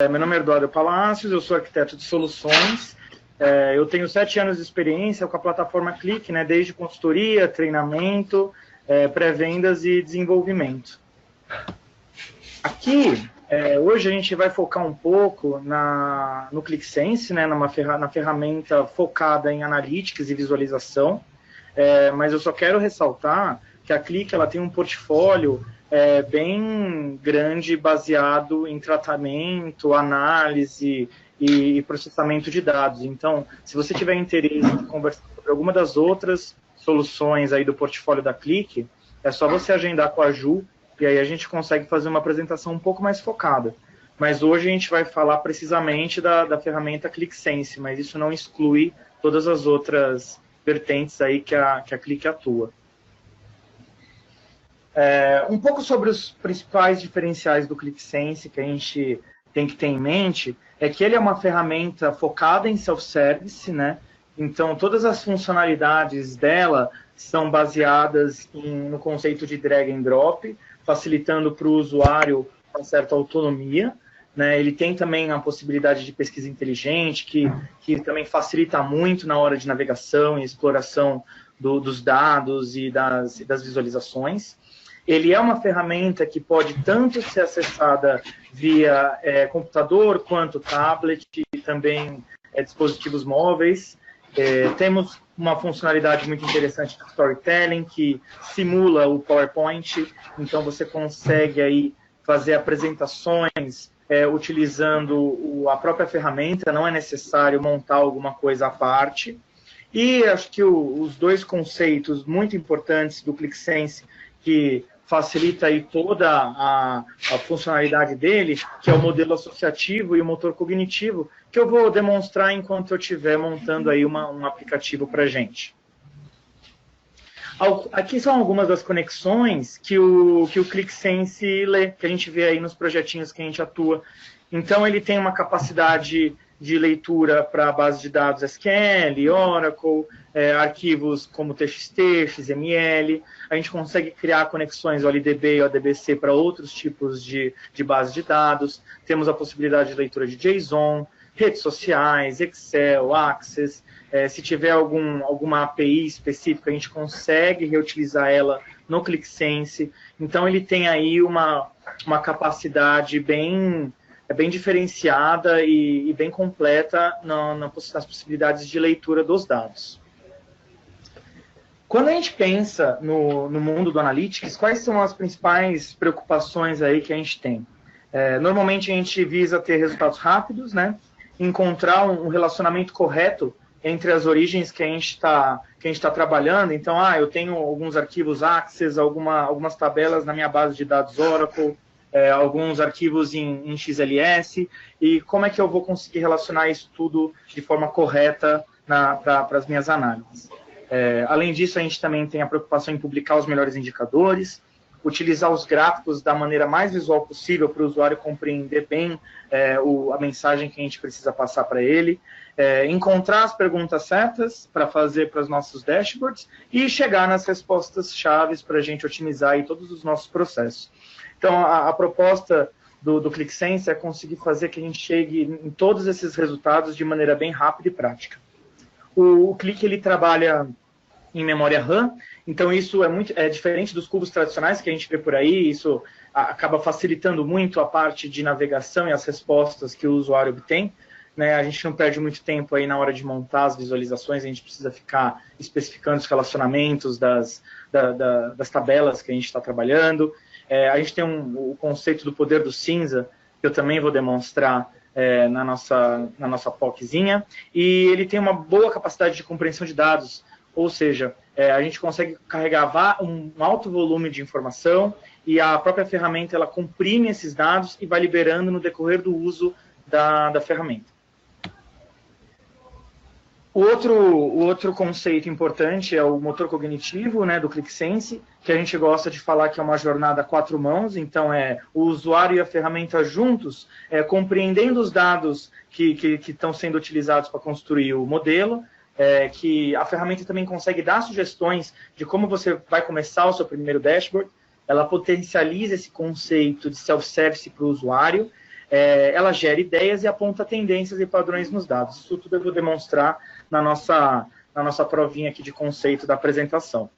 Meu nome é Eduardo Palacios, eu sou arquiteto de soluções. Eu tenho 7 anos de experiência com a plataforma Click, né, desde consultoria, treinamento, pré-vendas e desenvolvimento. Aqui, hoje a gente vai focar um pouco no ClickSense, né, na ferramenta focada em analytics e visualização, mas eu só quero ressaltar que a Click ela tem um portfólio bem grande, baseado em tratamento, análise e processamento de dados. Então, se você tiver interesse em conversar sobre alguma das outras soluções aí do portfólio da Click, é só você agendar com a Ju, e aí a gente consegue fazer uma apresentação um pouco mais focada. Mas hoje a gente vai falar precisamente da ferramenta ClickSense, mas isso não exclui todas as outras vertentes aí que a Click atua. Um pouco sobre os principais diferenciais do ClickSense que a gente tem que ter em mente é que ele é uma ferramenta focada em self-service, né? Então, todas as funcionalidades dela são baseadas no conceito de drag and drop, facilitando para o usuário uma certa autonomia, né? Ele tem também a possibilidade de pesquisa inteligente, que também facilita muito na hora de navegação e exploração dos dados e das visualizações. Ele é uma ferramenta que pode tanto ser acessada via computador, quanto tablet, e também dispositivos móveis. Temos uma funcionalidade muito interessante de storytelling, que simula o PowerPoint, então você consegue aí fazer apresentações utilizando a própria ferramenta, não é necessário montar alguma coisa à parte. E acho que os dois conceitos muito importantes do ClickSense, que facilita aí toda a funcionalidade dele, que é o modelo associativo e o motor cognitivo, que eu vou demonstrar enquanto eu estiver montando aí um aplicativo para a gente. Aqui são algumas das conexões que o ClickSense lê, que a gente vê aí nos projetinhos que a gente atua. Então, ele tem uma capacidade de leitura para base de dados SQL, Oracle, arquivos como TXT, XML. A gente consegue criar conexões OLDB e ODBC para outros tipos de base de dados. Temos a possibilidade de leitura de JSON, redes sociais, Excel, Access. Se tiver alguma API específica, a gente consegue reutilizar ela no ClickSense. Então, ele tem aí uma capacidade bem diferenciada e bem completa nas possibilidades de leitura dos dados. Quando a gente pensa no mundo do Analytics, quais são as principais preocupações aí que a gente tem? Normalmente a gente visa ter resultados rápidos, né? Encontrar um relacionamento correto entre as origens que a gente está trabalhando. Então, eu tenho alguns arquivos Access, algumas tabelas na minha base de dados Oracle, alguns arquivos em XLS, e como é que eu vou conseguir relacionar isso tudo de forma correta para as minhas análises. Além disso, a gente também tem a preocupação em publicar os melhores indicadores, utilizar os gráficos da maneira mais visual possível para o usuário compreender bem a mensagem que a gente precisa passar para ele, encontrar as perguntas certas para fazer para os nossos dashboards e chegar nas respostas chaves para a gente otimizar aí todos os nossos processos. Então, a proposta do ClickSense é conseguir fazer que a gente chegue em todos esses resultados de maneira bem rápida e prática. O Click ele trabalha em memória RAM, então isso é diferente dos cubos tradicionais que a gente vê por aí, isso acaba facilitando muito a parte de navegação e as respostas que o usuário obtém. Né? A gente não perde muito tempo aí na hora de montar as visualizações, a gente precisa ficar especificando os relacionamentos das tabelas que a gente está trabalhando. A gente tem o conceito do poder do cinza, que eu também vou demonstrar na nossa POCzinha, e ele tem uma boa capacidade de compreensão de dados, ou seja, a gente consegue carregar um alto volume de informação e a própria ferramenta ela comprime esses dados e vai liberando no decorrer do uso da ferramenta. O outro conceito importante é o motor cognitivo, né, do ClickSense, que a gente gosta de falar que é uma jornada a 4 mãos, então o usuário e a ferramenta juntos, compreendendo os dados que estão sendo utilizados para construir o modelo, que a ferramenta também consegue dar sugestões de como você vai começar o seu primeiro dashboard, ela potencializa esse conceito de self-service para o usuário, ela gera ideias e aponta tendências e padrões nos dados. Isso tudo eu vou demonstrar na nossa provinha aqui de conceito da apresentação.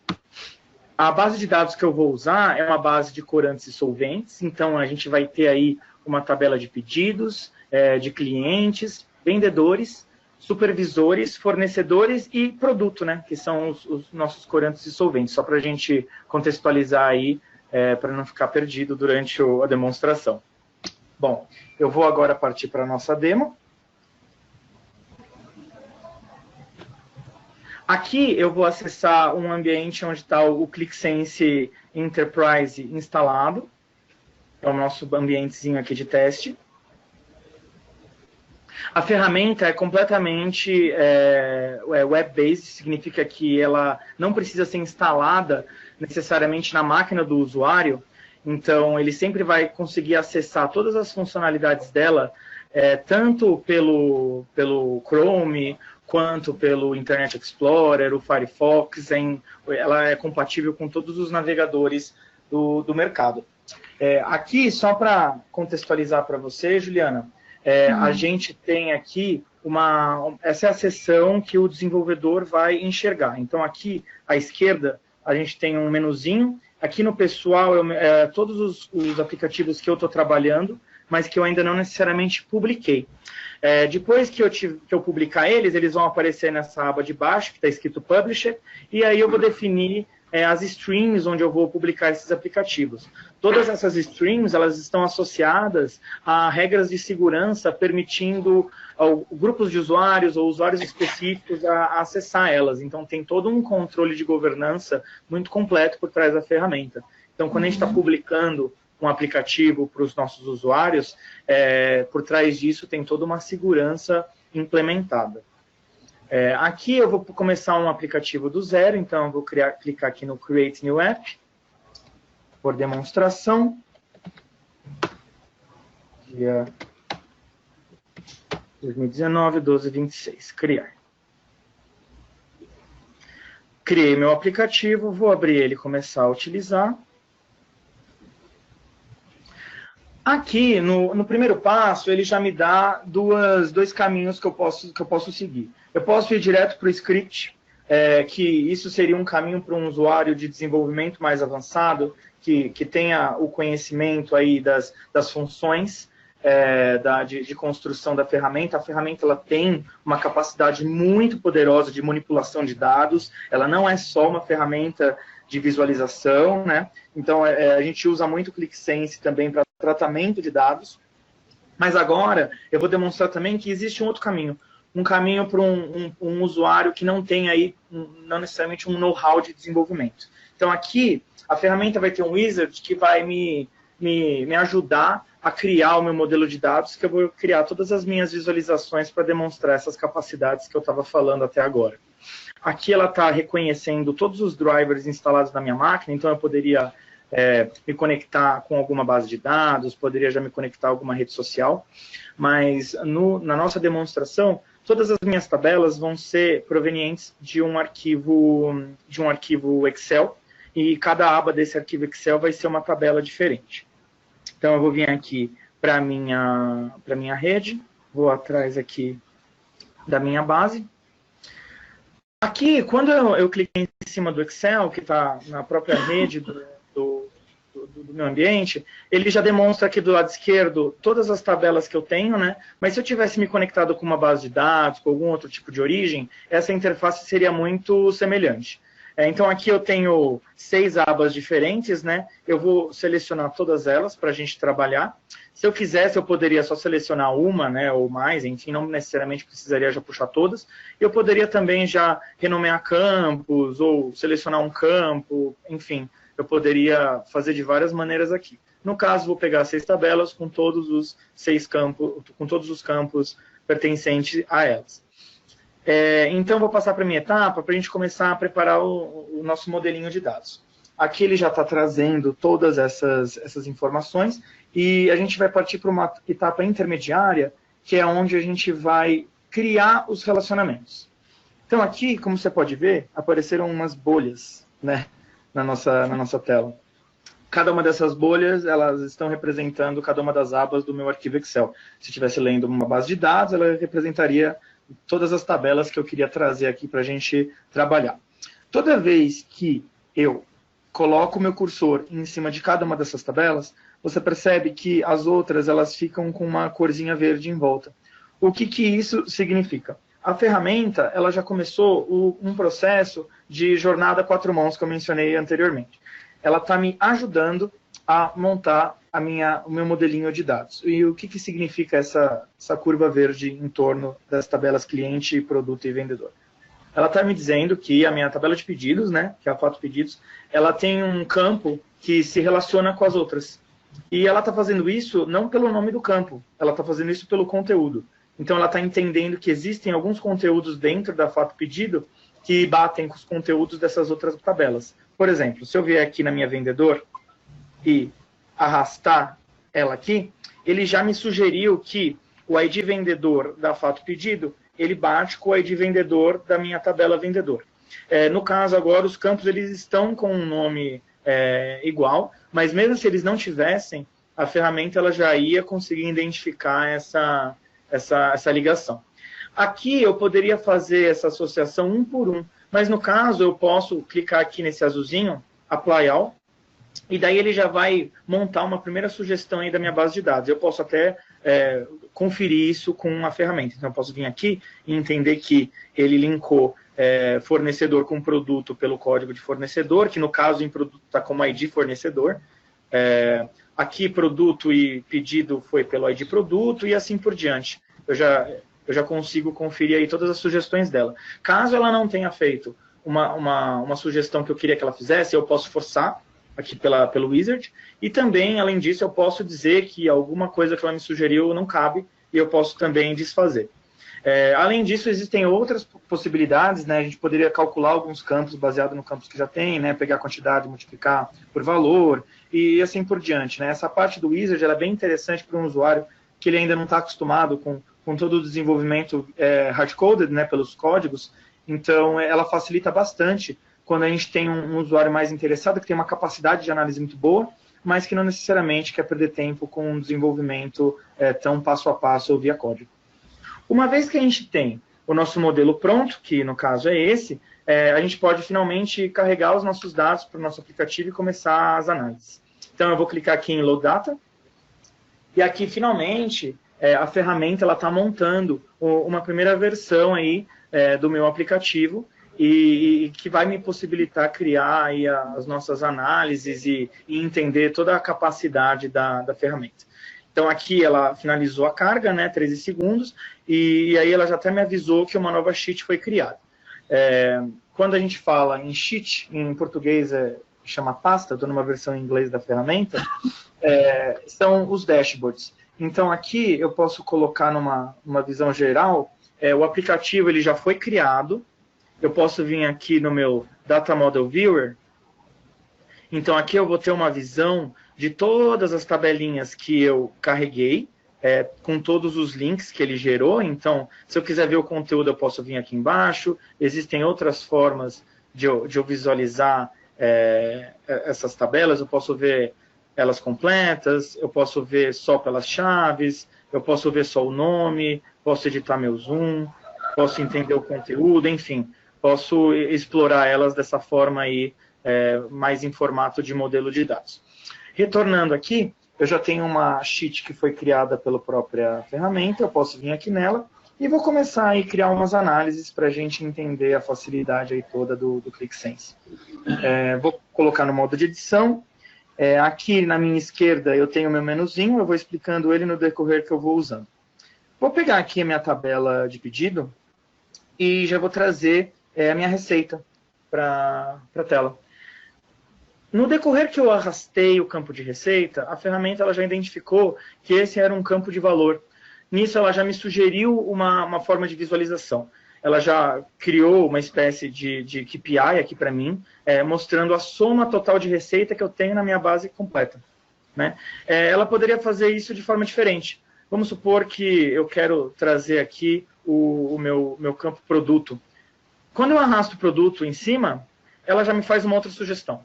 A base de dados que eu vou usar é uma base de corantes e solventes, então a gente vai ter aí uma tabela de pedidos, de clientes, vendedores, supervisores, fornecedores e produto, né, que são os nossos corantes e solventes, só para a gente contextualizar aí, para não ficar perdido durante a demonstração. Bom, eu vou agora partir para a nossa demo. Aqui eu vou acessar um ambiente onde está o ClickSense Enterprise instalado. É o nosso ambientezinho aqui de teste. A ferramenta é completamente web-based, significa que ela não precisa ser instalada necessariamente na máquina do usuário, então ele sempre vai conseguir acessar todas as funcionalidades dela, tanto pelo Chrome, quanto pelo Internet Explorer, o Firefox, ela é compatível com todos os navegadores do mercado. Aqui, só para contextualizar para você, Juliana, a gente tem aqui essa é a seção que o desenvolvedor vai enxergar. Então, aqui à esquerda, a gente tem um menuzinho. Aqui no pessoal, todos os aplicativos que eu estou trabalhando, mas que eu ainda não necessariamente publiquei. Depois que eu publicar eles vão aparecer nessa aba de baixo, que está escrito Publisher, e aí eu vou definir as streams onde eu vou publicar esses aplicativos. Todas essas streams, elas estão associadas a regras de segurança, permitindo grupos de usuários ou usuários específicos a acessar elas. Então, tem todo um controle de governança muito completo por trás da ferramenta. Então, quando a gente está publicando um aplicativo para os nossos usuários, por trás disso tem toda uma segurança implementada. Aqui eu vou começar um aplicativo do zero, então eu vou clicar aqui no Create New App, por demonstração. Dia 2019, 12/26, criar. Criei meu aplicativo, vou abrir ele e começar a utilizar. Aqui, no primeiro passo, ele já me dá dois caminhos que eu posso seguir. Eu posso ir direto para o script, que isso seria um caminho para um usuário de desenvolvimento mais avançado, que tenha o conhecimento aí das funções de construção da ferramenta. A ferramenta ela tem uma capacidade muito poderosa de manipulação de dados, ela não é só uma ferramenta de visualização, né? Então, a gente usa muito o ClickSense também para tratamento de dados, mas agora eu vou demonstrar também que existe um outro caminho, um caminho para um usuário que não tem aí, não necessariamente um know-how de desenvolvimento. Então, aqui, a ferramenta vai ter um wizard que vai me ajudar a criar o meu modelo de dados, que eu vou criar todas as minhas visualizações para demonstrar essas capacidades que eu estava falando até agora. Aqui ela está reconhecendo todos os drivers instalados na minha máquina, então eu poderia me conectar com alguma base de dados, poderia já me conectar a alguma rede social, mas na nossa demonstração, todas as minhas tabelas vão ser provenientes de um arquivo Excel, e cada aba desse arquivo Excel vai ser uma tabela diferente. Então, eu vou vir aqui para a minha rede, vou atrás aqui da minha base. Aqui, quando eu cliquei em cima do Excel, que está na própria rede do meu ambiente, ele já demonstra aqui do lado esquerdo todas as tabelas que eu tenho, né? Mas se eu tivesse me conectado com uma base de dados, com algum outro tipo de origem, essa interface seria muito semelhante. Então, aqui eu tenho 6 abas diferentes, né? Eu vou selecionar todas elas para a gente trabalhar. Se eu quisesse, eu poderia só selecionar uma, né, ou mais, enfim, não necessariamente precisaria já puxar todas. Eu poderia também já renomear campos, ou selecionar um campo, enfim, eu poderia fazer de várias maneiras aqui. No caso, vou pegar 6 tabelas com todos os 6 campos, com todos os campos pertencentes a elas. Então, vou passar para a minha etapa para a gente começar a preparar o nosso modelinho de dados. Aqui ele já está trazendo todas essas informações e a gente vai partir para uma etapa intermediária, que é onde a gente vai criar os relacionamentos. Então, aqui, como você pode ver, apareceram umas bolhas, né, na nossa tela. cada uma dessas bolhas, elas estão representando cada uma das abas do meu arquivo Excel. Se eu estivesse lendo uma base de dados, ela representaria todas as tabelas que eu queria trazer aqui para a gente trabalhar. Toda vez que eu coloco o meu cursor em cima de cada uma dessas tabelas, você percebe que as outras elas ficam com uma corzinha verde em volta. O que isso significa? A ferramenta ela já começou um processo de jornada 4 mãos que eu mencionei anteriormente. Ela está me ajudando a montar o meu modelinho de dados. E o que significa essa curva verde em torno das tabelas cliente, produto e vendedor? Ela está me dizendo que a minha tabela de pedidos, né, que é a foto pedidos, ela tem um campo que se relaciona com as outras. E ela está fazendo isso não pelo nome do campo, ela está fazendo isso pelo conteúdo. Então ela está entendendo que existem alguns conteúdos dentro da foto pedido que batem com os conteúdos dessas outras tabelas. Por exemplo, se eu vier aqui na minha vendedor e arrastar ela aqui, ele já me sugeriu que o ID vendedor da foto pedido, ele bate com o ID vendedor da minha tabela vendedor. No caso agora, os campos eles estão com um nome igual, mas mesmo se eles não tivessem, a ferramenta ela já ia conseguir identificar essa ligação. Aqui eu poderia fazer essa associação um por um, mas no caso eu posso clicar aqui nesse azulzinho, Apply All, e daí ele já vai montar uma primeira sugestão aí da minha base de dados. Eu posso até conferir isso com a ferramenta. Então eu posso vir aqui e entender que ele linkou fornecedor com produto pelo código de fornecedor, que no caso em produto está como ID fornecedor. Aqui produto e pedido foi pelo ID produto e assim por diante. Eu já consigo conferir aí todas as sugestões dela. Caso ela não tenha feito uma sugestão que eu queria que ela fizesse, eu posso forçar aqui pelo Wizard, e também, além disso, eu posso dizer que alguma coisa que ela me sugeriu não cabe, e eu posso também desfazer. Além disso, existem outras possibilidades, né? A gente poderia calcular alguns campos baseado no campos que já tem, né? Pegar a quantidade, multiplicar por valor, e assim por diante, né? Essa parte do Wizard ela é bem interessante para um usuário que ele ainda não está acostumado com todo o desenvolvimento hard-coded, né? Pelos códigos, então ela facilita bastante quando a gente tem um usuário mais interessado, que tem uma capacidade de análise muito boa, mas que não necessariamente quer perder tempo com um desenvolvimento tão passo a passo ou via código. Uma vez que a gente tem o nosso modelo pronto, que no caso é esse, a gente pode finalmente carregar os nossos dados para o nosso aplicativo e começar as análises. Então eu vou clicar aqui em Load Data, e aqui finalmente a ferramenta está montando uma primeira versão aí, do meu aplicativo, e que vai me possibilitar criar aí as nossas análises e entender toda a capacidade da ferramenta. Então aqui ela finalizou a carga, né, 13 segundos, e aí ela já até me avisou que uma nova sheet foi criada. Quando a gente fala em sheet, em português chama pasta, estou numa versão em inglês da ferramenta, são os dashboards. Então aqui eu posso colocar numa visão geral, o aplicativo ele já foi criado. Eu posso vir aqui no meu Data Model Viewer. Então, aqui eu vou ter uma visão de todas as tabelinhas que eu carreguei, com todos os links que ele gerou. Então, se eu quiser ver o conteúdo, eu posso vir aqui embaixo. Existem outras formas de eu visualizar essas tabelas. Eu posso ver elas completas, eu posso ver só pelas chaves, eu posso ver só o nome, posso editar meu zoom, posso entender o conteúdo, enfim. Posso explorar elas dessa forma aí, mais em formato de modelo de dados. Retornando aqui, eu já tenho uma sheet que foi criada pela própria ferramenta, eu posso vir aqui nela e vou começar a criar umas análises para a gente entender a facilidade aí toda do ClickSense. Vou colocar no modo de edição. Aqui na minha esquerda eu tenho o meu menuzinho, eu vou explicando ele no decorrer que eu vou usando. Vou pegar aqui a minha tabela de pedido e já vou trazer a minha receita para a tela. No decorrer que eu arrastei o campo de receita, a ferramenta ela já identificou que esse era um campo de valor. Nisso ela já me sugeriu uma forma de visualização. Ela já criou uma espécie de KPI aqui para mim, mostrando a soma total de receita que eu tenho na minha base completa. Né? Ela poderia fazer isso de forma diferente. Vamos supor que eu quero trazer aqui o meu campo produto. Quando eu arrasto o produto em cima, ela já me faz uma outra sugestão.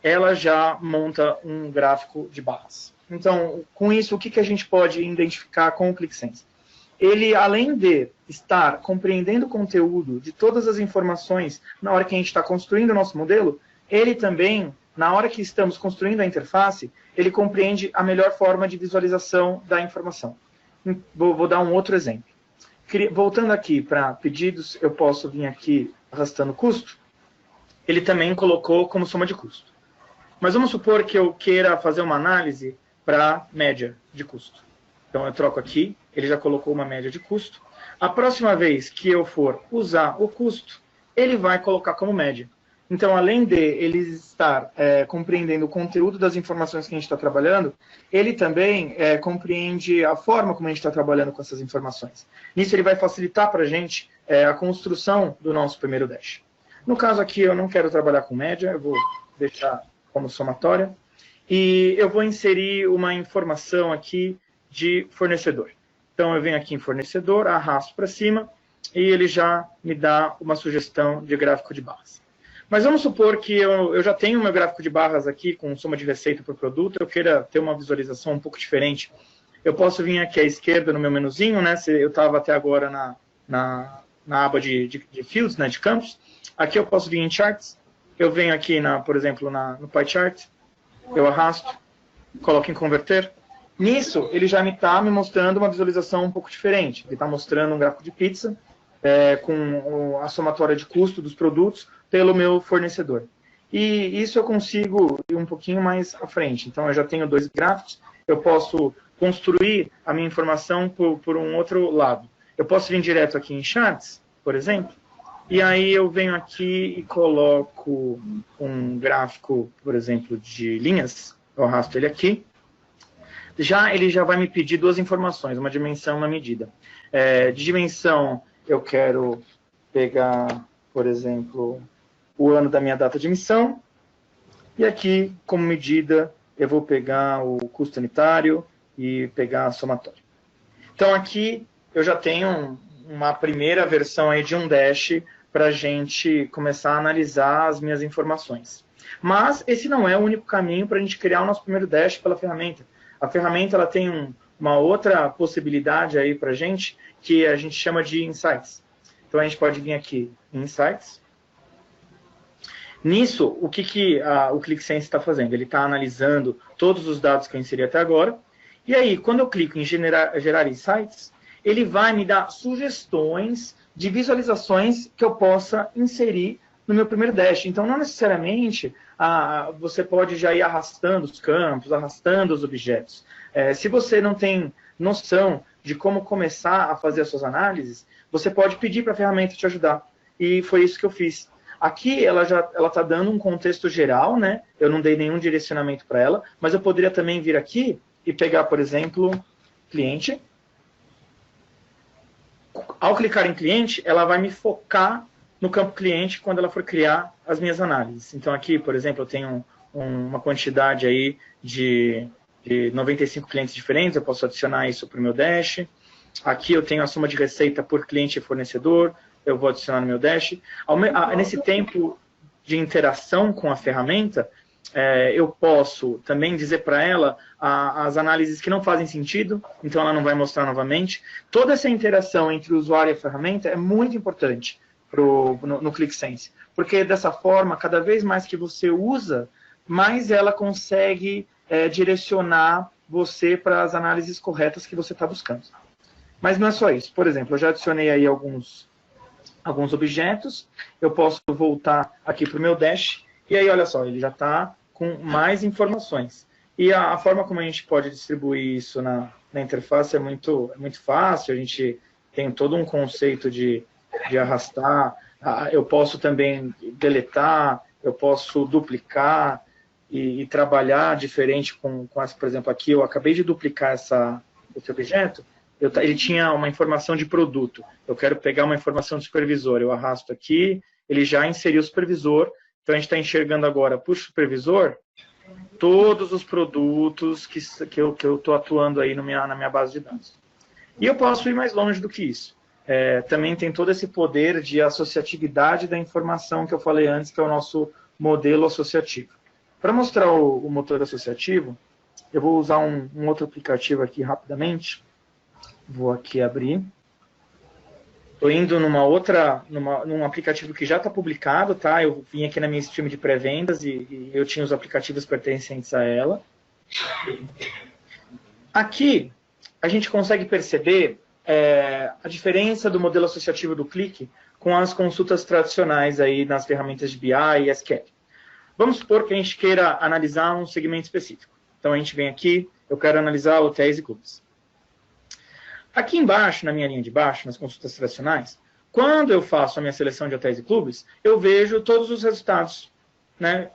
ela já monta um gráfico de barras. Então, com isso, o que a gente pode identificar com o ClickSense? Ele, além de estar compreendendo o conteúdo de todas as informações na hora que a gente está construindo o nosso modelo, ele também, na hora que estamos construindo a interface, ele compreende a melhor forma de visualização da informação. Vou dar um outro exemplo. Voltando aqui para pedidos, eu posso vir aqui arrastando custo. Ele também colocou como soma de custo. Mas vamos supor que eu queira fazer uma análise para média de custo. Então, eu troco aqui, ele já colocou uma média de custo. A próxima vez que eu for usar o custo, ele vai colocar como média. Então, além de ele estar compreendendo o conteúdo das informações que a gente está trabalhando, ele também compreende a forma como a gente está trabalhando com essas informações. Nisso, ele vai facilitar para a gente a construção do nosso primeiro dash. No caso aqui, eu não quero trabalhar com média, eu vou deixar como somatória. E eu vou inserir uma informação aqui de fornecedor. Então, eu venho aqui em fornecedor, arrasto para cima, e ele já me dá uma sugestão de gráfico de barras. Mas vamos supor que eu já tenho o meu gráfico de barras aqui, com soma de receita por produto, eu queira ter uma visualização um pouco diferente. Eu posso vir aqui à esquerda no meu menuzinho, né? Eu estava até agora na aba de fields, né, de campos. Aqui eu posso vir em charts, eu venho aqui, por exemplo, no pie chart, eu arrasto, coloco em converter. Nisso, ele já está me mostrando uma visualização um pouco diferente. Ele está mostrando um gráfico de pizza com a somatória de custo dos produtos pelo meu fornecedor. E isso eu consigo ir um pouquinho mais à frente. Então, eu já tenho dois gráficos, eu posso construir a minha informação por um outro lado. Eu posso vir direto aqui em charts, por exemplo, e aí eu venho aqui e coloco um gráfico, por exemplo, de linhas, eu arrasto ele aqui. Ele já vai me pedir duas informações, uma dimensão e uma medida. De dimensão, eu quero pegar, por exemplo, o ano da minha data de emissão. E aqui, como medida, eu vou pegar o custo unitário e pegar a somatória. Então, aqui eu já tenho uma primeira versão aí de um dash para a gente começar a analisar as minhas informações. Mas esse não é o único caminho para a gente criar o nosso primeiro dash pela ferramenta. A ferramenta ela tem uma outra possibilidade aí para a gente, que a gente chama de Insights. Então, a gente pode vir aqui em Insights. Nisso, o que o ClickSense está fazendo? Ele está analisando todos os dados que eu inseri até agora. E aí, quando eu clico em gerar Insights, ele vai me dar sugestões de visualizações que eu possa inserir no meu primeiro dash. Então, não necessariamente você pode já ir arrastando os campos, arrastando os objetos. Se você não tem noção de como começar a fazer as suas análises, você pode pedir para a ferramenta te ajudar. E foi isso que eu fiz. Aqui, ela está dando um contexto geral, né? Eu não dei nenhum direcionamento para ela, mas eu poderia também vir aqui e pegar, por exemplo, cliente. Ao clicar em cliente, ela vai me focar no campo cliente quando ela for criar as minhas análises. Então, aqui, por exemplo, eu tenho uma quantidade aí de 95 clientes diferentes, eu posso adicionar isso para o meu dash. Aqui eu tenho a soma de receita por cliente e fornecedor, eu vou adicionar no meu dash. Nesse tempo de interação com a ferramenta, eu posso também dizer para ela as análises que não fazem sentido, então ela não vai mostrar novamente. Toda essa interação entre o usuário e a ferramenta é muito importante no ClickSense, porque dessa forma, cada vez mais que você usa, mais ela consegue direcionar você para as análises corretas que você está buscando. Mas não é só isso. Por exemplo, eu já adicionei aí alguns objetos, eu posso voltar aqui para o meu dash, e aí, olha só, ele já está com mais informações. E a forma como a gente pode distribuir isso na interface é muito fácil, a gente tem todo um conceito de arrastar, eu posso também deletar, eu posso duplicar e trabalhar diferente com essa, por exemplo, aqui eu acabei de duplicar esse objeto, ele tinha uma informação de produto, eu quero pegar uma informação de supervisor, eu arrasto aqui, ele já inseriu o supervisor, então a gente está enxergando agora por supervisor todos os produtos que eu estou atuando aí na minha base de dados. E eu posso ir mais longe do que isso. Também tem todo esse poder de associatividade da informação que eu falei antes, que é o nosso modelo associativo. Para mostrar o motor associativo, eu vou usar um outro aplicativo aqui rapidamente. Vou aqui abrir. Estou indo num aplicativo que já está publicado, tá? Eu vim aqui na minha stream de pré-vendas e eu tinha os aplicativos pertencentes a ela. Aqui, a gente consegue perceber a diferença do modelo associativo do clique com as consultas tradicionais aí nas ferramentas de BI e SQL. Vamos supor que a gente queira analisar um segmento específico. Então, a gente vem aqui, eu quero analisar hotéis e clubes. Aqui embaixo, na minha linha de baixo, nas consultas tradicionais, quando eu faço a minha seleção de hotéis e clubes, eu vejo todos os resultados, né,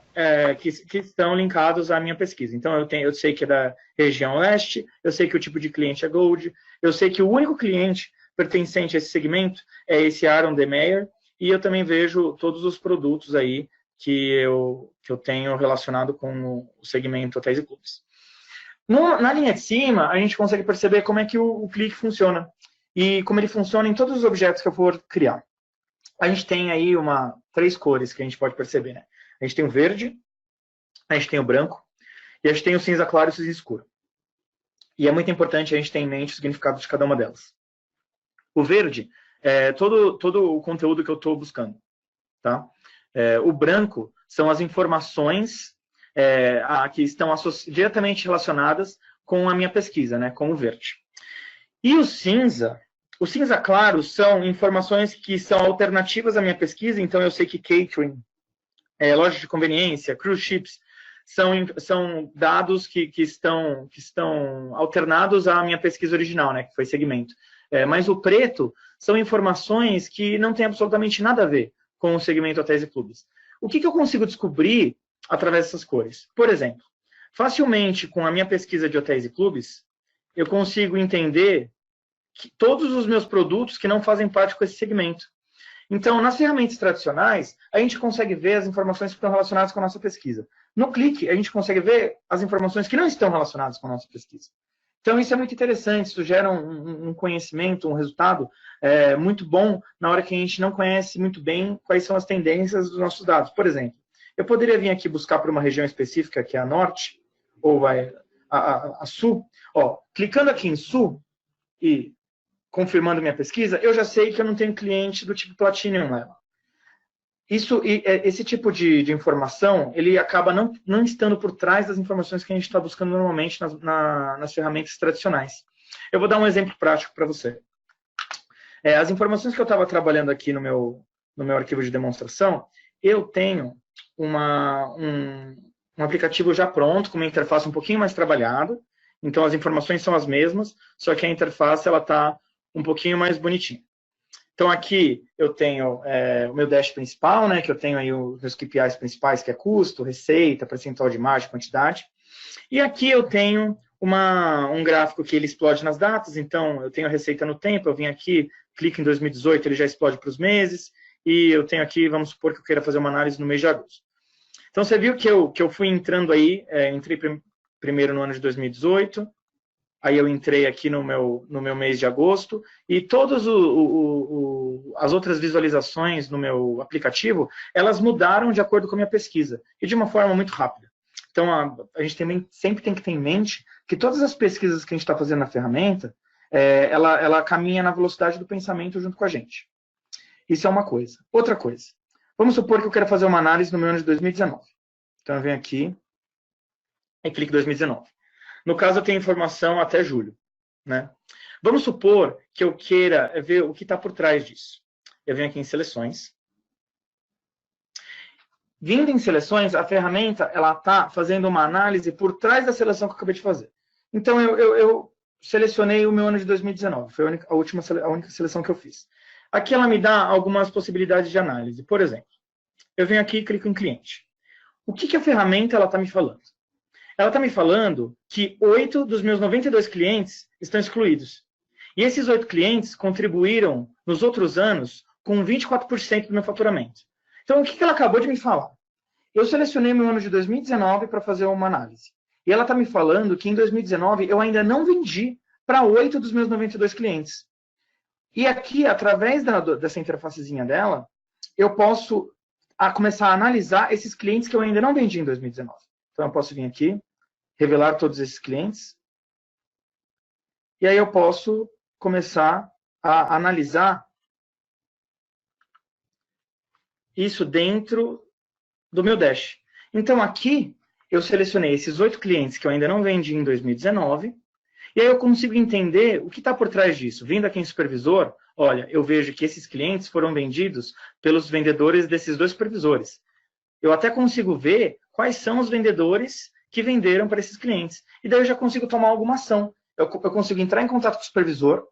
que estão linkados à minha pesquisa. Então, eu sei que é da região oeste, eu sei que o tipo de cliente é Gold, eu sei que o único cliente pertencente a esse segmento é esse Aaron Demeyer, e eu também vejo todos os produtos aí que eu tenho relacionado com o segmento hotéis e clubes. Na linha de cima, a gente consegue perceber como é que o clique funciona e como ele funciona em todos os objetos que eu for criar. A gente tem aí 3 cores que a gente pode perceber, né? A gente tem o verde, a gente tem o branco e a gente tem o cinza claro e o cinza escuro. E é muito importante a gente ter em mente o significado de cada uma delas. O verde é todo o conteúdo que eu estou buscando, tá? O branco são as informações que estão diretamente relacionadas com a minha pesquisa, né, com o verde. E o cinza claro são informações que são alternativas à minha pesquisa, então eu sei que catering, loja de conveniência, cruise ships, são dados que estão alternados à minha pesquisa original, né, que foi segmento. Mas o preto são informações que não têm absolutamente nada a ver com o segmento hotéis e clubes. O que eu consigo descobrir através dessas cores? Por exemplo, facilmente com a minha pesquisa de hotéis e clubes, eu consigo entender que todos os meus produtos que não fazem parte com esse segmento. Então, nas ferramentas tradicionais, a gente consegue ver as informações que estão relacionadas com a nossa pesquisa. No clique, a gente consegue ver as informações que não estão relacionadas com a nossa pesquisa. Então, isso é muito interessante, isso gera um conhecimento, um resultado muito bom na hora que a gente não conhece muito bem quais são as tendências dos nossos dados. Por exemplo, eu poderia vir aqui buscar por uma região específica, que é a norte, ou a sul. Clicando aqui em sul e confirmando minha pesquisa, eu já sei que eu não tenho cliente do tipo Platinum nela. Esse tipo de informação, ele acaba não estando por trás das informações que a gente está buscando normalmente nas ferramentas tradicionais. Eu vou dar um exemplo prático para você. As informações que eu estava trabalhando aqui no meu arquivo de demonstração, eu tenho um aplicativo já pronto, com uma interface um pouquinho mais trabalhada. Então, as informações são as mesmas, só que a interface está um pouquinho mais bonitinha. Então, aqui eu tenho o meu dash principal, né, que eu tenho aí os meus KPIs principais, que é custo, receita, percentual de margem, quantidade. E aqui eu tenho um gráfico que ele explode nas datas. Então, eu tenho a receita no tempo, eu vim aqui, clico em 2018, ele já explode para os meses. E eu tenho aqui, vamos supor que eu queira fazer uma análise no mês de agosto. Então, você viu que eu fui entrando aí, entrei primeiro no ano de 2018, aí eu entrei aqui no meu mês de agosto, e todas as outras visualizações no meu aplicativo, elas mudaram de acordo com a minha pesquisa, e de uma forma muito rápida. Então, a gente sempre tem que ter em mente que todas as pesquisas que a gente está fazendo na ferramenta, ela caminha na velocidade do pensamento junto com a gente. Isso é uma coisa. Outra coisa. Vamos supor que eu quero fazer uma análise no meu ano de 2019. Então, eu venho aqui e clico em 2019. No caso, eu tenho informação até julho, né? Vamos supor que eu queira ver o que está por trás disso. Eu venho aqui em seleções. Vindo em seleções, a ferramenta está fazendo uma análise por trás da seleção que eu acabei de fazer. Então, eu selecionei o meu ano de 2019. Foi a única seleção que eu fiz. Aqui ela me dá algumas possibilidades de análise. Por exemplo, eu venho aqui e clico em cliente. O que a ferramenta está me falando? Ela está me falando que 8 dos meus 92 clientes estão excluídos. E esses 8 clientes contribuíram nos outros anos com 24% do meu faturamento. Então, o que ela acabou de me falar? Eu selecionei meu ano de 2019 para fazer uma análise. E ela está me falando que em 2019 eu ainda não vendi para 8 dos meus 92 clientes. E aqui, através dessa interfacezinha dela, eu posso começar a analisar esses clientes que eu ainda não vendi em 2019. Então, eu posso vir aqui, revelar todos esses clientes. E aí eu posso começar a analisar isso dentro do meu Dash. Então, aqui, eu selecionei esses 8 clientes que eu ainda não vendi em 2019, e aí eu consigo entender o que está por trás disso. Vindo aqui em supervisor, olha, eu vejo que esses clientes foram vendidos pelos vendedores desses 2 supervisores. Eu até consigo ver quais são os vendedores que venderam para esses clientes. E daí eu já consigo tomar alguma ação. Eu consigo entrar em contato com o supervisor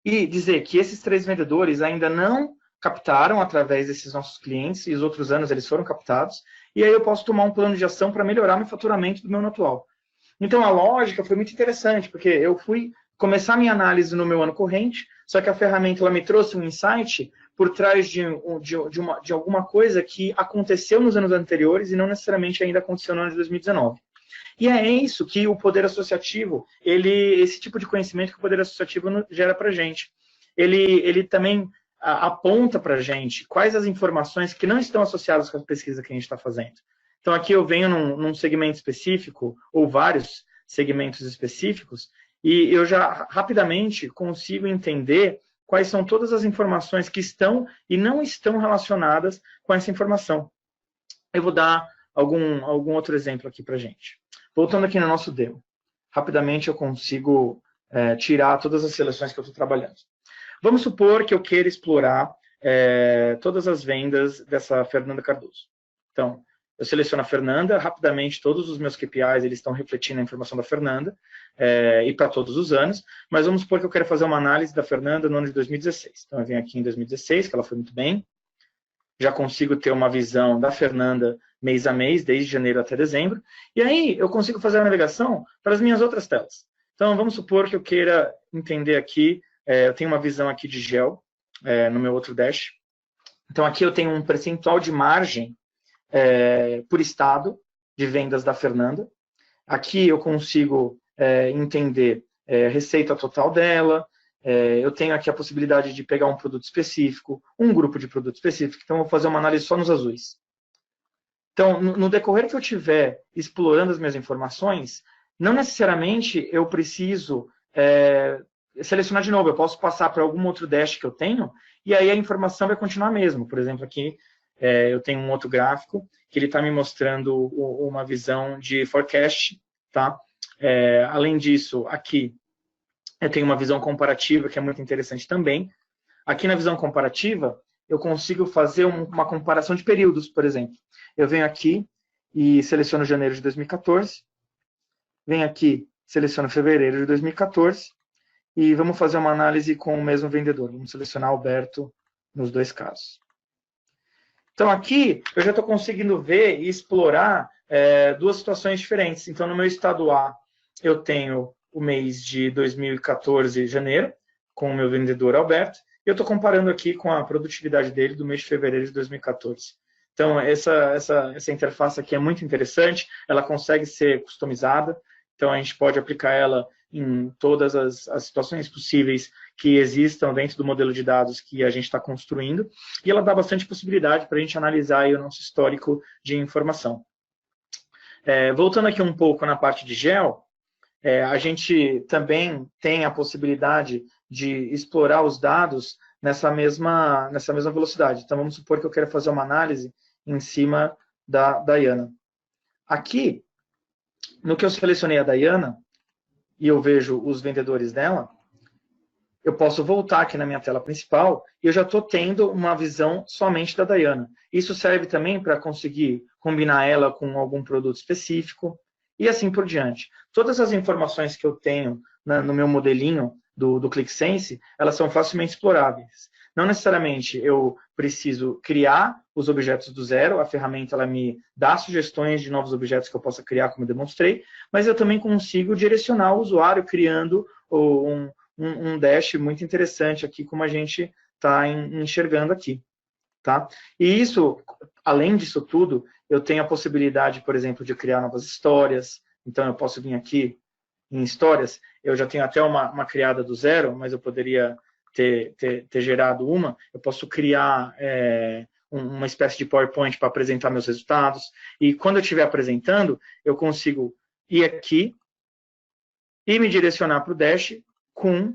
e dizer que esses 3 vendedores ainda não captaram através desses nossos clientes, e os outros anos eles foram captados, e aí eu posso tomar um plano de ação para melhorar meu faturamento do meu ano atual. Então a lógica foi muito interessante, porque eu fui começar minha análise no meu ano corrente, só que a ferramenta ela me trouxe um insight por trás de alguma coisa que aconteceu nos anos anteriores e não necessariamente ainda aconteceu no ano de 2019. E é isso que o poder associativo, esse tipo de conhecimento que o poder associativo gera para a gente. Ele também aponta para a gente quais as informações que não estão associadas com a pesquisa que a gente está fazendo. Então, aqui eu venho num segmento específico, ou vários segmentos específicos, e eu já rapidamente consigo entender quais são todas as informações que estão e não estão relacionadas com essa informação. Eu vou dar algum outro exemplo aqui para a gente. Voltando aqui no nosso demo. Rapidamente eu consigo tirar todas as seleções que eu estou trabalhando. Vamos supor que eu queira explorar todas as vendas dessa Fernanda Cardoso. Então, eu seleciono a Fernanda, rapidamente todos os meus KPIs eles estão refletindo a informação da Fernanda, e para todos os anos, mas vamos supor que eu quero fazer uma análise da Fernanda no ano de 2016. Então, eu venho aqui em 2016, que ela foi muito bem, já consigo ter uma visão da Fernanda mês a mês, desde janeiro até dezembro, e aí eu consigo fazer a navegação para as minhas outras telas. Então, vamos supor que eu queira entender aqui, eu tenho uma visão aqui de gel, no meu outro dash. Então, aqui eu tenho um percentual de margem por estado de vendas da Fernanda. Aqui eu consigo entender receita total dela. Eu tenho aqui a possibilidade de pegar um produto específico, um grupo de produto específico. Então, eu vou fazer uma análise só nos azuis. Então, no decorrer que eu estiver explorando as minhas informações, não necessariamente eu preciso selecionar de novo. Eu posso passar para algum outro dash que eu tenho, e aí a informação vai continuar a mesma. Por exemplo, aqui eu tenho um outro gráfico que ele está me mostrando uma visão de forecast. Tá? Além disso, aqui eu tenho uma visão comparativa que é muito interessante também. Aqui na visão comparativa, eu consigo fazer uma comparação de períodos, por exemplo. Eu venho aqui e seleciono janeiro de 2014, venho aqui, seleciono fevereiro de 2014, e vamos fazer uma análise com o mesmo vendedor. Vamos selecionar Alberto nos 2 casos. Então, aqui, eu já estou conseguindo ver e explorar 2 situações diferentes. Então, no meu estado A, eu tenho o mês de 2014, janeiro, com o meu vendedor Alberto, e eu estou comparando aqui com a produtividade dele do mês de fevereiro de 2014. Então, essa interface aqui é muito interessante, ela consegue ser customizada, então a gente pode aplicar ela em todas as situações possíveis que existam dentro do modelo de dados que a gente está construindo, e ela dá bastante possibilidade para a gente analisar aí o nosso histórico de informação. Voltando aqui um pouco na parte de gel, a gente também tem a possibilidade de explorar os dados nessa mesma velocidade. Então, vamos supor que eu quero fazer uma análise em cima da Dayana. Aqui, no que eu selecionei a Dayana, e eu vejo os vendedores dela, eu posso voltar aqui na minha tela principal e eu já estou tendo uma visão somente da Dayana. Isso serve também para conseguir combinar ela com algum produto específico e assim por diante. Todas as informações que eu tenho no meu modelinho do ClickSense, elas são facilmente exploráveis. Não necessariamente eu preciso criar os objetos do zero, a ferramenta ela me dá sugestões de novos objetos que eu possa criar, como eu demonstrei, mas eu também consigo direcionar o usuário criando um dash muito interessante aqui, como a gente está enxergando aqui. Tá? E isso, além disso tudo, eu tenho a possibilidade, por exemplo, de criar novas histórias. Então, eu posso vir aqui em histórias, eu já tenho até uma criada do zero, mas eu poderia ter gerado uma. Eu posso criar uma espécie de PowerPoint para apresentar meus resultados. E quando eu estiver apresentando, eu consigo ir aqui e me direcionar para o Dash com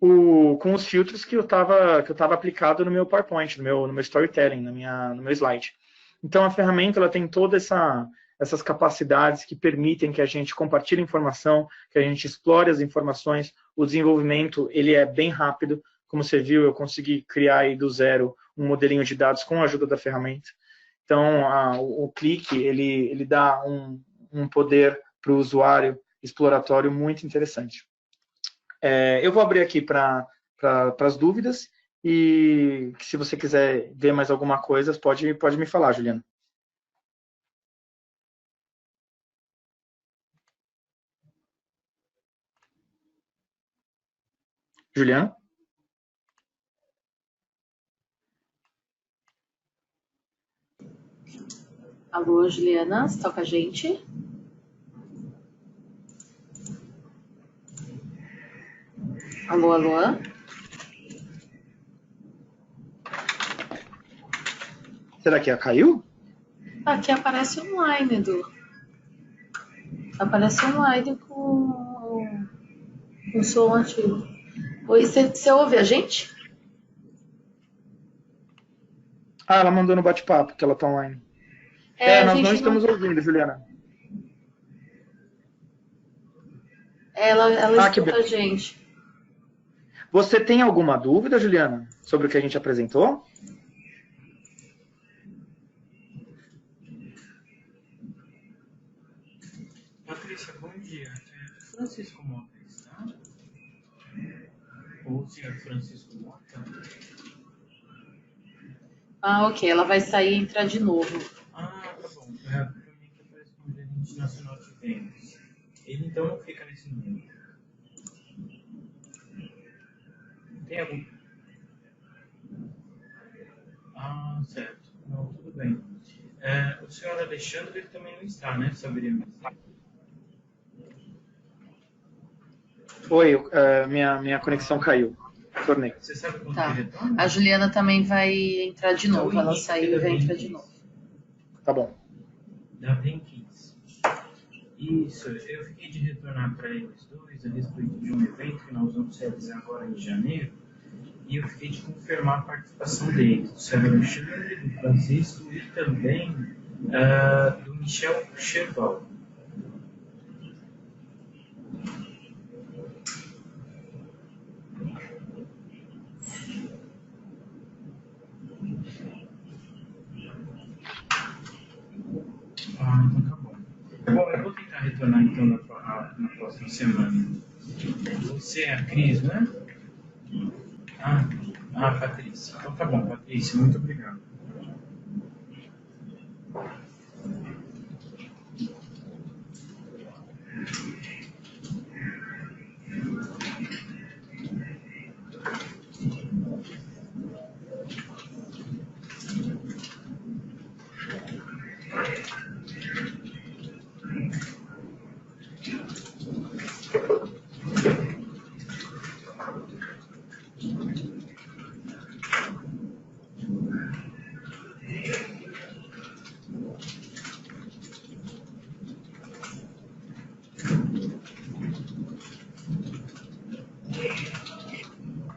os filtros que eu estava aplicado no meu PowerPoint, no meu storytelling, no meu slide. Então, a ferramenta ela tem todas essas capacidades que permitem que a gente compartilhe informação, que a gente explore as informações. O desenvolvimento ele é bem rápido. Como você viu, eu consegui criar aí do zero um modelinho de dados com a ajuda da ferramenta. Então, o clique ele dá um poder para o usuário exploratório muito interessante. Eu vou abrir aqui para as dúvidas e se você quiser ver mais alguma coisa, pode me falar, Juliana. Juliana? Alô, Juliana, você está com a gente? Alô, alô? Será que ela caiu? Aqui aparece online, Edu. Aparece online com som ativo. Oi, você ouve a gente? Ela mandou no bate-papo que ela está online. Nós não estamos ouvindo, Juliana. Ela escuta a gente. Você tem alguma dúvida, Juliana, sobre o que a gente apresentou? Patrícia, bom dia. Francisco Mota está? Ou o senhor Francisco Mota? Ok. Ela vai sair e entrar de novo. Tá bom. Para mim que aparece como gerente nacional de vendas. Ele então não fica nesse número. Tem algum? Certo. Não, tudo bem. O senhor Alexandre ele também não está, né? Saberia me dizer? Oi, minha conexão caiu. Tornei. Você sabe quando Tá. ele retorna? A Juliana também vai entrar de novo. Ela saiu e vai entrar de novo. Tá bom. Da BEM 15. Isso, eu fiquei de retornar para eles dois a respeito de um evento que nós vamos realizar agora em janeiro. E eu fiquei de confirmar a participação deles, do Sérgio Alexandre, do Francisco e também do Michel Cheval. Então tá bom. Bom, eu vou tentar retornar então na próxima semana. Você é a Cris, né? Patrícia. Então tá bom, Patrícia, muito obrigado.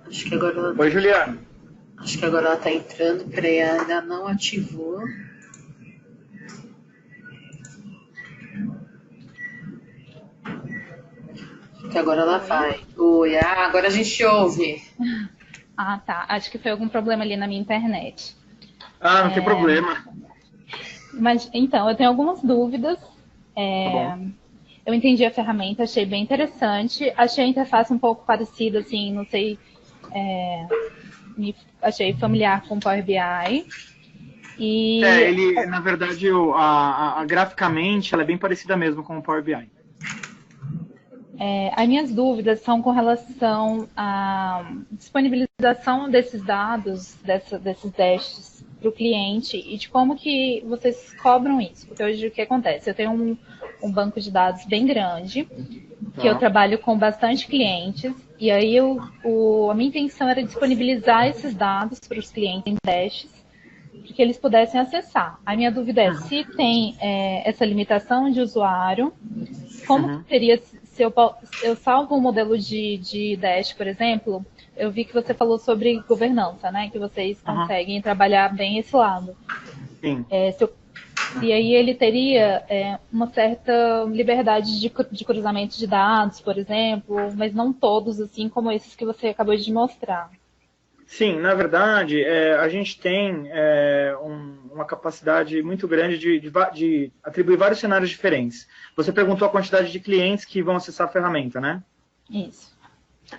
Acho que agora ela... Oi, Juliana. Acho que agora ela está entrando. Peraí, ainda não ativou. Acho que agora ela vai. Oi, agora a gente ouve. Tá. Acho que foi algum problema ali na minha internet. Não tem problema. Mas, então, eu tenho algumas dúvidas. Eu entendi a ferramenta, achei bem interessante. Achei a interface um pouco parecida, assim, não sei... achei familiar com o Power BI. E... ele, na verdade, graficamente, ela é bem parecida mesmo com o Power BI. As minhas dúvidas são com relação à disponibilização desses dados, desses dashes para o cliente e de como que vocês cobram isso. Porque hoje o que acontece? Eu tenho um banco de dados bem grande, que eu trabalho com bastante clientes, e aí a minha intenção era disponibilizar esses dados para os clientes em dashes para que eles pudessem acessar. A minha dúvida é se tem essa limitação de usuário, como que seria se eu salvo um modelo de Dash, por exemplo. Eu vi que você falou sobre governança, né? Que vocês conseguem trabalhar bem esse lado. Sim. E aí ele teria uma certa liberdade de cruzamento de dados, por exemplo, mas não todos, assim como esses que você acabou de mostrar. Sim, na verdade, a gente tem uma capacidade muito grande de atribuir vários cenários diferentes. Você perguntou a quantidade de clientes que vão acessar a ferramenta, né? Isso.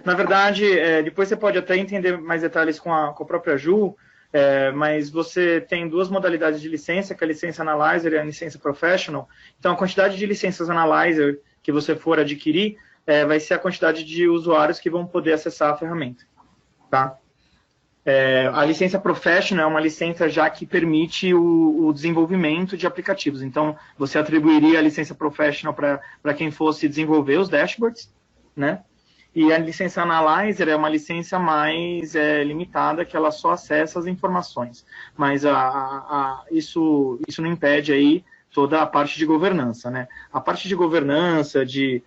Na verdade, depois você pode até entender mais detalhes com a própria Ju, mas você tem duas modalidades de licença, que é a licença Analyzer e a licença Professional. Então, a quantidade de licenças Analyzer que você for adquirir vai ser a quantidade de usuários que vão poder acessar a ferramenta. Tá? A licença Professional é uma licença já que permite o desenvolvimento de aplicativos. Então, você atribuiria a licença Professional para quem fosse desenvolver os dashboards, né? E a licença Analyzer é uma licença mais limitada, que ela só acessa as informações. Mas isso não impede aí toda a parte de governança, né? A parte de governança, de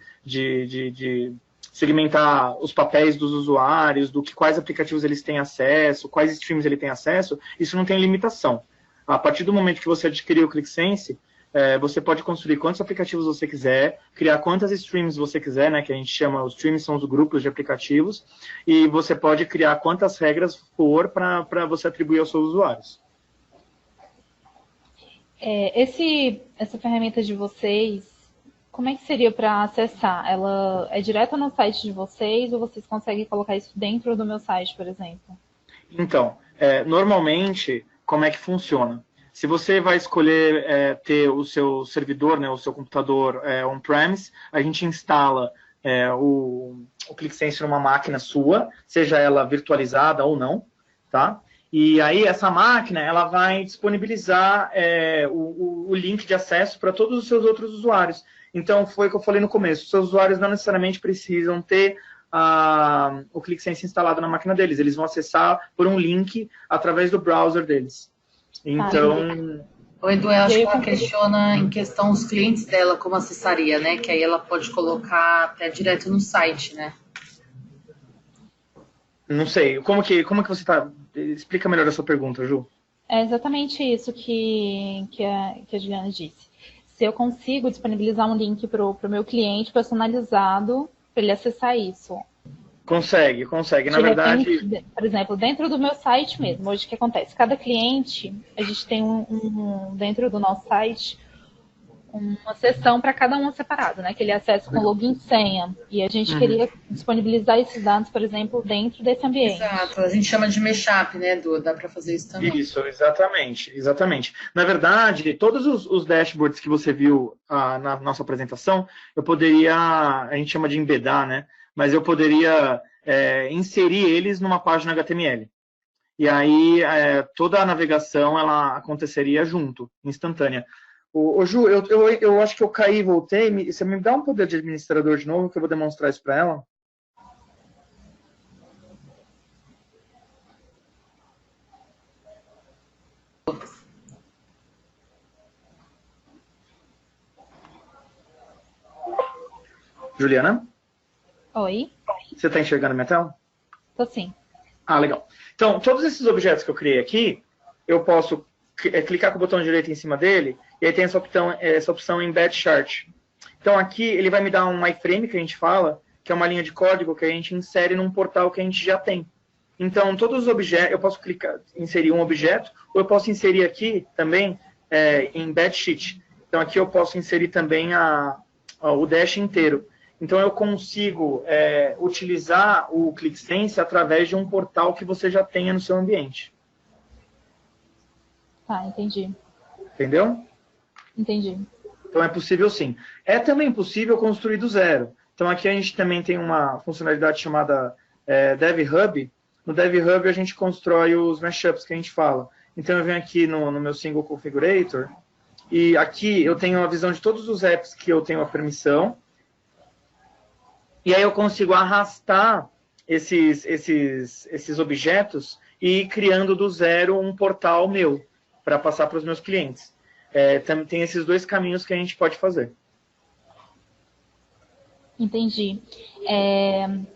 segmentar os papéis dos usuários, quais aplicativos eles têm acesso, quais streams ele tem acesso, isso não tem limitação. A partir do momento que você adquiriu o ClickSense, você pode construir quantos aplicativos você quiser, criar quantas streams você quiser, né, que a gente chama, os streams são os grupos de aplicativos, e você pode criar quantas regras for para você atribuir aos seus usuários. Essa ferramenta de vocês, como é que seria para acessar? Ela é direto no site de vocês ou vocês conseguem colocar isso dentro do meu site, por exemplo? Então, normalmente, como é que funciona? Se você vai escolher ter o seu servidor, né, o seu computador on-premise, a gente instala o ClickSense numa máquina sua, seja ela virtualizada ou não, tá? E aí essa máquina ela vai disponibilizar o link de acesso para todos os seus outros usuários. Então, foi o que eu falei no começo, os seus usuários não necessariamente precisam ter o ClickSense instalado na máquina deles, eles vão acessar por um link através do browser deles. Então... O Edu, eu acho que ela questiona em questão os clientes dela, como acessaria, né? Que aí ela pode colocar até direto no site, né? Não sei, como que você está... Explica melhor a sua pergunta, Ju. É exatamente isso que a Juliana disse. Se eu consigo disponibilizar um link para o meu cliente personalizado para ele acessar isso. Consegue. Na verdade... Por exemplo, dentro do meu site mesmo, hoje o que acontece? Cada cliente, a gente tem dentro do nosso site, uma seção para cada um separado, né? Que ele acessa com login e senha. E a gente queria disponibilizar esses dados, por exemplo, dentro desse ambiente. Exato, a gente chama de mashup, né, Edu? Dá para fazer isso também. Isso, exatamente. Na verdade, todos os dashboards que você viu na nossa apresentação, a gente chama de embedar, né? Mas eu poderia inserir eles numa página HTML. E aí toda a navegação ela aconteceria junto, instantânea. Ô Ju, eu acho que eu caí e voltei. Você me dá um poder de administrador de novo, que eu vou demonstrar isso para ela? Juliana? Oi? Você está enxergando a minha tela? Tô sim. Ah, legal. Então, todos esses objetos que eu criei aqui, eu posso clicar com o botão direito em cima dele, e aí tem essa opção Embed Chart. Então, aqui ele vai me dar um iframe, que a gente fala, que é uma linha de código que a gente insere num portal que a gente já tem. Então, todos os objetos, eu posso inserir um objeto, ou eu posso inserir aqui também Embed Sheet. Então, aqui eu posso inserir também o Dash inteiro. Então, eu consigo utilizar o ClickSense através de um portal que você já tenha no seu ambiente. Tá, entendi. Entendeu? Entendi. Então, é possível sim. É também possível construir do zero. Então, aqui a gente também tem uma funcionalidade chamada DevHub. No DevHub, a gente constrói os mashups que a gente fala. Então, eu venho aqui no meu Single Configurator, e aqui eu tenho a visão de todos os apps que eu tenho a permissão, e aí eu consigo arrastar esses objetos e ir criando do zero um portal meu. para passar para os meus clientes. Tem esses dois caminhos que a gente pode fazer. Entendi.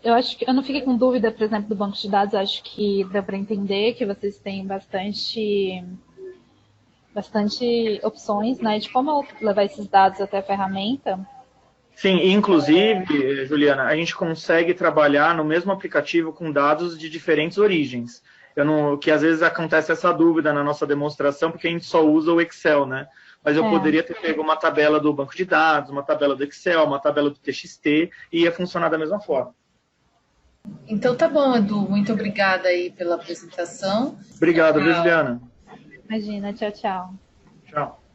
Eu acho que eu não fiquei com dúvida, por exemplo, do banco de dados. Acho que deu para entender que vocês têm bastante opções, né, de como levar esses dados até a ferramenta. Sim, inclusive, Juliana, a gente consegue trabalhar no mesmo aplicativo com dados de diferentes origens. Que às vezes acontece essa dúvida na nossa demonstração, porque a gente só usa o Excel, né? Mas eu poderia ter pego uma tabela do banco de dados, uma tabela do Excel, uma tabela do TXT, e ia funcionar da mesma forma. Então tá bom, Edu. Muito obrigada aí pela apresentação. Obrigado, Juliana. Imagina, tchau, tchau. Tchau.